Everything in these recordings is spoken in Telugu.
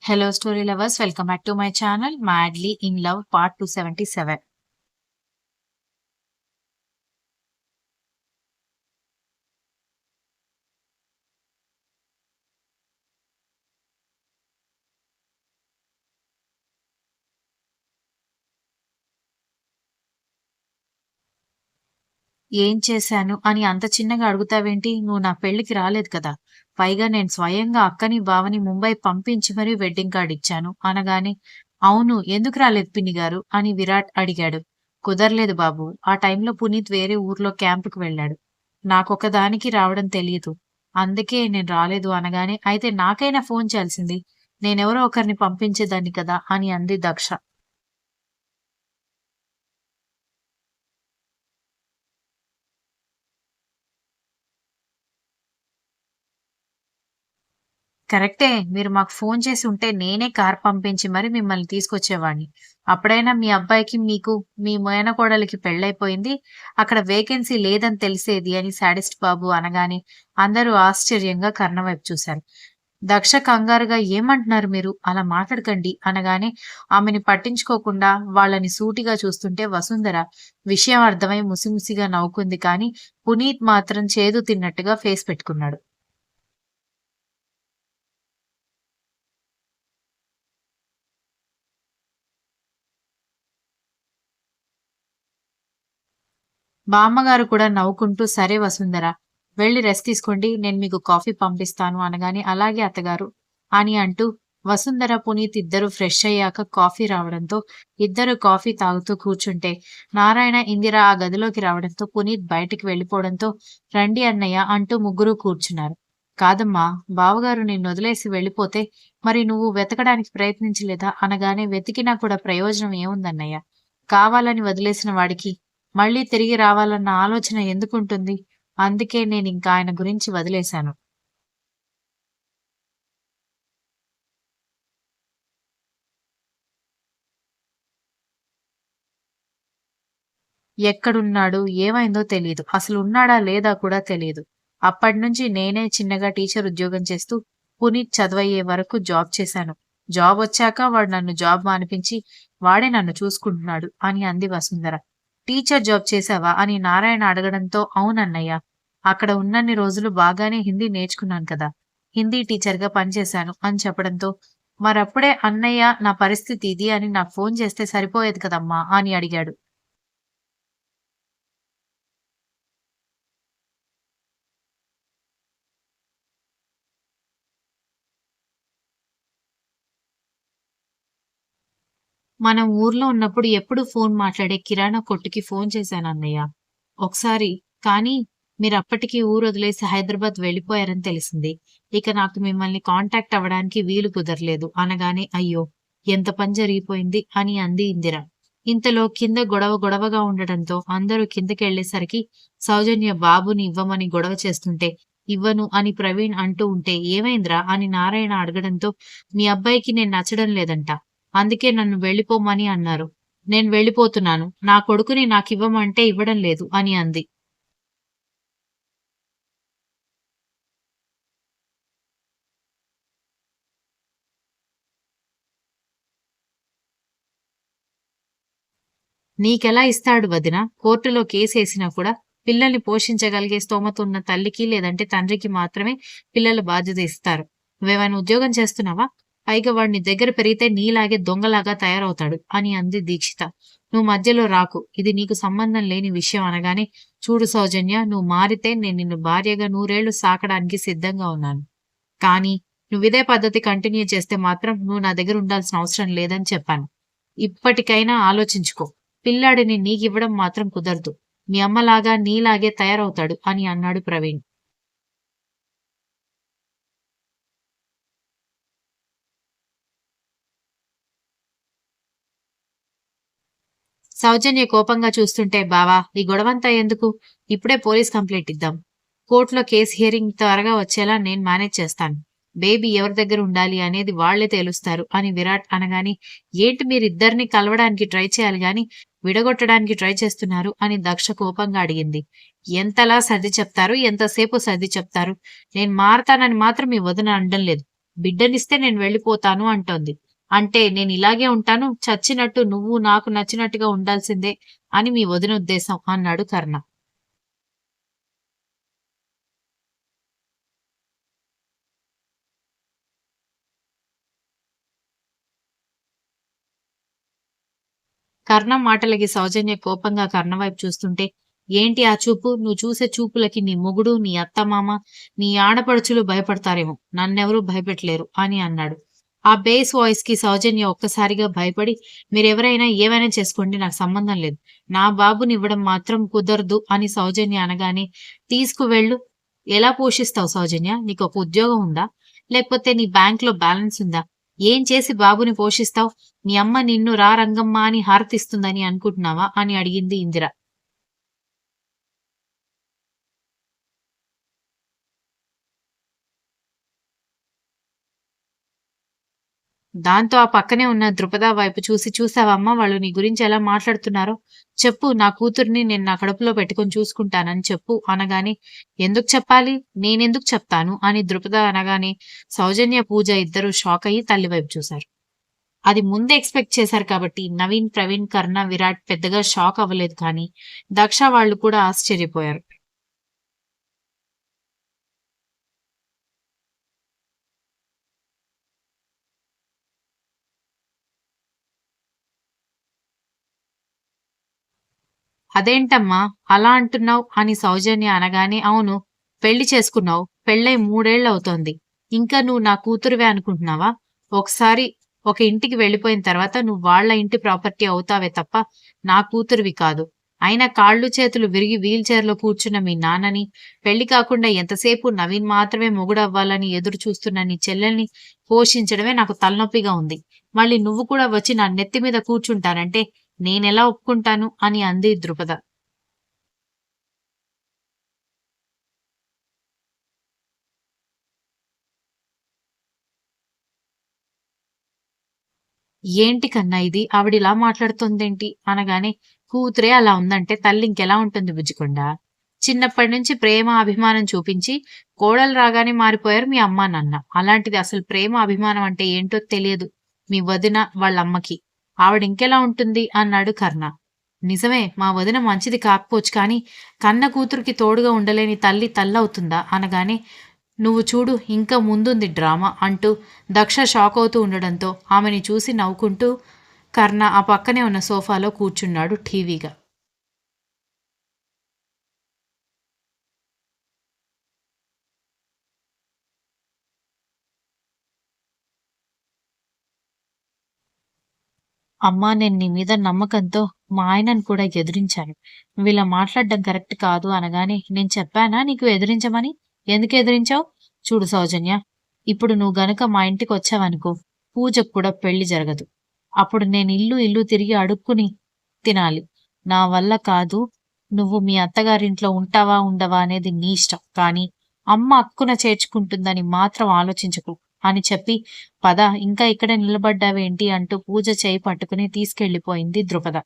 Hello, story lovers. Welcome back to my channel, Madly in Love, part 277. ఏం చేశాను అని అంత చిన్నగా అడుగుతావేంటి? నువ్వు నా పెళ్ళికి రాలేదు కదా! పైగా నేను స్వయంగా అక్కని, బావని ముంబై పంపించి మరీ వెడ్డింగ్ కార్డ్ ఇచ్చాను అనగానే, అవును ఎందుకు రాలేదు పిన్ని గారు అని విరాట్ అడిగాడు. కుదరలేదు బాబు. ఆ టైంలో పునీత్ వేరే ఊర్లో క్యాంపుకి వెళ్ళాడు. నాకొక్కదానికి రావడం తెలీదు. అందుకే నేను రాలేదు అనగానే, అయితే నాకైనా ఫోన్ చేయాల్సింది. నేనెవరో ఒకరిని పంపించేదాన్ని కదా అని అంది దక్ష. కరెక్టే. మీరు మాకు ఫోను చేసి ఉంటే నేనే కారు పంపించి మరి మిమ్మల్ని తీసుకొచ్చేవాడిని. అప్పుడైనా మీ అబ్బాయికి, మీకు, మీ మేనకోడలికి పెళ్లయిపోయింది. అక్కడ వేకెన్సీ లేదని తెలిసేది అని శాడిస్ట్ బాబు అనగానే అందరూ ఆశ్చర్యంగా కర్ణ వైపు చూశారు. దక్ష కంగారుగా ఏమంటున్నారు మీరు? అలా మాట్లాడకండి అనగానే ఆమెని పట్టించుకోకుండా వాళ్ళని సూటిగా చూస్తుంటే వసుంధర విషయం అర్థమై ముసిముసిగా నవ్వుకుంది కానీ పునీత్ మాత్రం చేదు తిన్నట్టుగా ఫేస్ పెట్టుకున్నాడు. బామ్మగారు కూడా నవ్వుకుంటూ సరే వసుంధర వెళ్లి రెస్ట్ తీసుకోండి. నేను మీకు కాఫీ పంపిస్తాను అనగానే అలాగే అత్తగారు అని అంటూ వసుంధర, పునీత్ ఇద్దరు ఫ్రెష్ అయ్యాక కాఫీ రావడంతో ఇద్దరు కాఫీ తాగుతూ కూర్చుంటే నారాయణ, ఇందిర ఆ గదిలోకి రావడంతో పునీత్ బయటికి వెళ్లిపోవడంతో రండి అన్నయ్య అంటూ ముగ్గురు కూర్చున్నారు. కాదమ్మా, బావగారు నిన్నొదిలేసి వెళ్ళిపోతే మరి నువ్వు వెతకడానికి ప్రయత్నించలేదా అనగానే వెతికినా కూడా ప్రయోజనం ఏముందన్నయ్య? కావాలని వదిలేసిన వాడికి మళ్ళీ తిరిగి రావాలన్న ఆలోచన ఎందుకుంటుంది? అందుకే నేనింక ఆయన గురించి వదిలేశాను. ఎక్కడున్నాడు? ఏమైందో తెలీదు. అసలున్నాడా లేదా కూడా తెలీదు. అప్పట్నుంచి నేనే చిన్నగా టీచర్ ఉద్యోగం చేస్తూ పునీత్ చదువయ్యే వరకు జాబ్ చేశాను. జాబొచ్చాక వాడు నన్ను జాబ్ మానిపించి వాడే నన్ను చూసుకుంటున్నాడు అని అంది వసుంధర. టీచర్ జాబ్ చేశావా అని నారాయణ అడగడంతో అవునన్నయ్య. అక్కడ ఉన్నన్ని రోజులు బాగానే హిందీ నేర్చుకున్నాను కదా! హిందీ టీచర్‌గా పనిచేశాను అని చెప్పడంతో మరప్పుడే అన్నయ్య నా పరిస్థితి ఇది అని నాకు ఫోను చేస్తే సరిపోయేది కదమ్మా! అని అడిగాడు. మనం ఊర్లో ఉన్నప్పుడు ఎప్పుడూ ఫోను మాట్లాడే కిరాణా కొట్టుకి ఫోను చేశానన్నయ్య. ఒకసారి కానీ మీరప్పటికి ఊరొదిలేసి హైదరాబాద్ వెళ్ళిపోయారని తెలిసింది. ఇక నాకు మిమ్మల్ని కాంటాక్ట్ అవ్వడానికి వీలు కుదరలేదు అనగానే అయ్యో! ఎంత పని జరిగిపోయింది అని అంది ఇందిర. ఇంతలో కింద గొడవ గొడవగా ఉండడంతో అందరూ కిందకెళ్ళేసరికి సౌజన్య బాబుని ఇవ్వమని గొడవ చేస్తుంటే ఇవ్వను అని ప్రవీణ్ అంటూ ఉంటే ఏమైందిరా అని నారాయణ అడగడంతో మీ అబ్బాయికి నేను నచ్చడం లేదంట. అందుకే నన్ను వెళ్ళిపోమని అన్నారు. నేను వెళ్ళిపోతున్నాను. నా కొడుకుని నాకివ్వమంటే ఇవ్వడం లేదు అని అంది. నీకెలా ఇస్తాడు వదిన? కోర్టులో కేసేసినా కూడా పిల్లల్ని పోషించగలిగే స్తోమత ఉన్న తల్లికి లేదంటే తండ్రికి మాత్రమే పిల్లల బాధ్యత ఇస్తారు. నువ్వేమైనా ఉద్యోగం చేస్తున్నావా? పైగా వాడు నీ దగ్గర పెరిగితే నీలాగే దొంగలాగా తయారవుతాడు అని అంది దీక్షిత. నువ్వు మధ్యలో రాకు. ఇది నీకు సంబంధం లేని విషయం అనగానే చూడు సౌజన్య, నువ్వు మారితే నేను నిన్ను భార్యగా నూరేళ్లు సాకడానికి సిద్ధంగా ఉన్నాను. కానీ నువ్విదే పద్ధతి కంటిన్యూ చేస్తే మాత్రం నువ్వు నా దగ్గర ఉండాల్సిన అవసరం లేదని చెప్పాను. ఇప్పటికైనా ఆలోచించుకో. పిల్లాడిని నీకివ్వడం మాత్రం కుదరదు. మీ అమ్మలాగా నీలాగే తయారవుతాడు అని అన్నాడు ప్రవీణ్. సౌజన్య కోపంగా చూస్తుంటే బావా ఈ గొడవంతా ఎందుకు? ఇప్పుడే పోలీస్ కంప్లైంట్ ఇద్దాం. కోర్టులో కేసు హియరింగ్ త్వరగా వచ్చేలా నేను మేనేజ్ చేస్తాను. బేబీ ఎవరి దగ్గర ఉండాలి అనేది వాళ్లే తేలుస్తారు అని విరాట్ అనగాని ఏంటి మీరిద్దరిని కలవడానికి ట్రై చేయాలి గాని విడగొట్టడానికి ట్రై చేస్తున్నారు అని దక్ష కోపంగా అడిగింది. ఎంతలా సర్ది చెప్తారు? ఎంతసేపు సర్ది చెప్తారు? నేను మారతానని మాత్రం మీ వదిన అనడం లేదు. బిడ్డనిస్తే నేను వెళ్ళిపోతాను అంటోంది. అంటే నేనిలాగే ఉంటాను. చచ్చినట్టు నువ్వు నాకు నచ్చినట్టుగా ఉండాల్సిందే అని మీ వదిన ఉద్దేశం అన్నాడు కర్ణ. కర్ణ మాటలకి సౌజన్య కోపంగా కర్ణ వైపు చూస్తుంటే, ఏంటి ఆ చూపు? నువ్వు చూసే చూపులకి నీ మొగుడు, నీ అత్తమామ, నీ ఆడపడుచులు భయపడతారేమో. నన్నెవరూ భయపెట్టలేరు అని అన్నాడు. ఆ బేస్ వాయిస్‌కి సౌజన్య ఒక్కసారిగా భయపడి, మీరెవరైనా ఏమైనా చేసుకోండి నాకు సంబంధం లేదు. నా బాబునివ్వడం మాత్రం కుదరదు అని సౌజన్య అనగానే, తీసుకువెళ్ళు. ఎలా పోషిస్తావు సౌజన్య? నీకొక ఉద్యోగం ఉందా? లేకపోతే నీ బ్యాంక్‌లో బ్యాలెన్స్ ఉందా? ఏం చేసి బాబుని పోషిస్తావు? మీ అమ్మ నిన్ను రా రంగమ్మ అని హారతిస్తుందని అనుకుంటున్నావా? అని అడిగింది ఇందిర. దాంతో ఆ పక్కనే ఉన్న ద్రుపద వైపు చూసి, చూసావమ్మా వాళ్ళు నీ గురించి ఎలా మాట్లాడుతున్నారో? చెప్పు నా కూతురిని నేను నా కడుపులో పెట్టుకొని చూసుకుంటానని చెప్పు అనగానే, ఎందుకు చెప్పాలి? నేనెందుకు చెప్తాను? అని ద్రుపద అనగానే సౌజన్య, పూజ ఇద్దరూ షాకయ్యి తల్లి వైపు చూశారు. అది ముందే ఎక్స్‌పెక్ట్ చేశారు కాబట్టి నవీన్, ప్రవీణ్, కర్ణ, విరాట్ పెద్దగా షాక్ అవ్వలేదు కానీ, దక్ష వాళ్ళు కూడా ఆశ్చర్యపోయారు. అదేంటమ్మా అలా అంటున్నావు అని సౌజన్య అనగానే, అవును పెళ్లి చేసుకున్నావు. పెళ్ళై 3 ఏళ్లవుతోంది. ఇంకా నువ్వు నా కూతురివే అనుకుంటున్నావా? ఒకసారి ఒక ఇంటికి వెళ్ళిపోయిన తర్వాత నువ్వు వాళ్ళ ఇంటి ప్రాపర్టీ అవుతావే తప్ప నా కూతురివి కాదు. అయినా కాళ్ళు చేతులు విరిగి వీల్ చైర్‌లో కూర్చున్న మీ నాన్నని, పెళ్లి కాకుండా ఎంతసేపు నవీన్ మాత్రమే మొగుడవ్వాలని ఎదురు చూస్తున్న నీ చెల్లెల్ని పోషించడమే నాకు తలనొప్పిగా ఉంది. మళ్ళీ నువ్వు కూడా వచ్చి నా నెత్తి మీద కూర్చుంటానంటే నేనెలా ఒప్పుకుంటాను అని అంది ద్రుపద. ఏంటి కన్నా ఇది? ఆవిడిలా మాట్లాడుతోందేంటి? అనగానే, కూతురే అలా ఉందంటే తల్లింకెలా ఉంటుంది బుజ్జికొండ? చిన్నప్పటి నుంచి ప్రేమ, అభిమానం చూపించి, కోడలు రాగానే మారిపోయారు మీ అమ్మా, నాన్న. అలాంటిది అసలు ప్రేమ, అభిమానం అంటే ఏంటో తెలియదు మీ వదిన వాళ్ళమ్మకి. ఆవిడింకెలా ఉంటుంది? అన్నాడు కర్ణ. నిజమే మా వదిన మంచిది కాకపోవచ్చు కానీ, కన్న కూతురికి తోడుగా ఉండలేని తల్లి తల్లవుతుందా? అనగానే, నువ్వు చూడు ఇంకా ముందుంది డ్రామా అంటూ దక్ష షాకవుతూ ఉండడంతో ఆమెని చూసి నవ్వుకుంటూ కర్ణ ఆ పక్కనే ఉన్న సోఫాలో కూర్చున్నాడు ఠీవిగా. అమ్మా నేను నీ మీద నమ్మకంతో మా ఆయనను కూడా ఎదిరించాను. నువ్విలా మాట్లాడడం కరెక్ట్ కాదు అనగానే, నేను చెప్పానా నీకు ఎదిరించమని? ఎందుకు ఎదిరించావు? చూడు సౌజన్య, ఇప్పుడు నువ్వు గనక మా ఇంటికొచ్చావనుకో, పూజకు కూడా పెళ్లి జరగదు. అప్పుడు నేను ఇల్లు ఇల్లు తిరిగి అడుక్కుని తినాలి. నా వల్ల కాదు. నువ్వు మీ అత్తగారింట్లో ఉంటావా, ఉండవా అనేది నీ ఇష్టం. కానీ అమ్మ అక్కున చేర్చుకుంటుందని మాత్రం ఆలోచించకు అని చెప్పి, పద ఇంకా ఇక్కడే నిలబడ్డావేంటి అంటూ పూజ చేయి పట్టుకుని తీసుకెళ్ళిపోయింది ద్రుపద.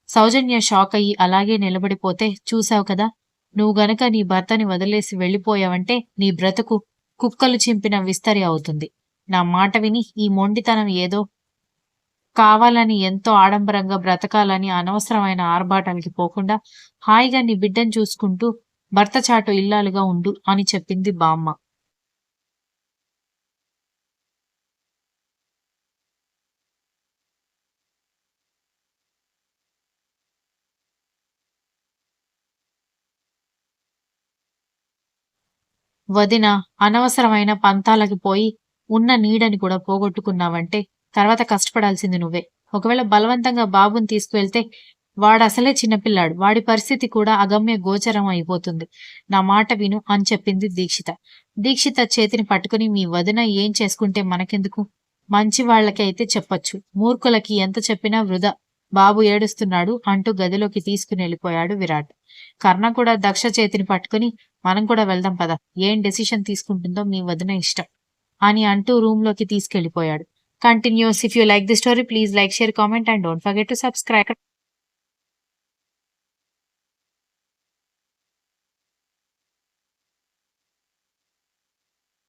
సౌజన్య షాకయ్యి అలాగే నిలబడిపోతే, చూశావు కదా! నువ్వు గనక నీ భర్తని వదిలేసి వెళ్ళిపోయావంటే నీ బ్రతుకు కుక్కలు చింపిన విస్తరి అవుతుంది. నా మాట విని ఈ మొండితనం ఏదో కావాలని ఎంతో ఆడంబరంగా బ్రతకాలని అనవసరమైన ఆర్భాటాలకి పోకుండా హాయిగా నీ బిడ్డని చూసుకుంటూ భర్త చాటు ఇల్లాలుగా ఉండు అని చెప్పింది బామ్మ. వదిన అనవసరమైన పంతాలకి పోయి ఉన్న నీడని కూడా పోగొట్టుకున్నావంటే తర్వాత కష్టపడాల్సింది నువ్వే. ఒకవేళ బలవంతంగా బాబుని తీసుకువెళ్తే వాడసలే చిన్నపిల్లాడు. వాడి పరిస్థితి కూడా అగమ్య గోచరం అయిపోతుంది. నా మాట విను అని చెప్పింది దీక్షిత. దీక్షిత చేతిని పట్టుకుని మీ వదిన ఏం చేసుకుంటే మనకెందుకు? మంచి వాళ్ళకైతే చెప్పొచ్చు. మూర్ఖులకి ఎంత చెప్పినా వృధా. బాబు ఏడుస్తున్నాడు అంటూ గదిలోకి తీసుకునెళ్ళిపోయాడు విరాట్. కర్ణ కూడా దక్ష చేతిని పట్టుకుని మనం కూడా వెళ్దాం పద. ఏం డెసిషన్ తీసుకుంటుందో మీ వదిన ఇష్టం అని అంటూ రూమ్‌లోకి తీసుకెళ్ళిపోయాడు. Continues. If you like the story please like, share, comment and don't forget to subscribe.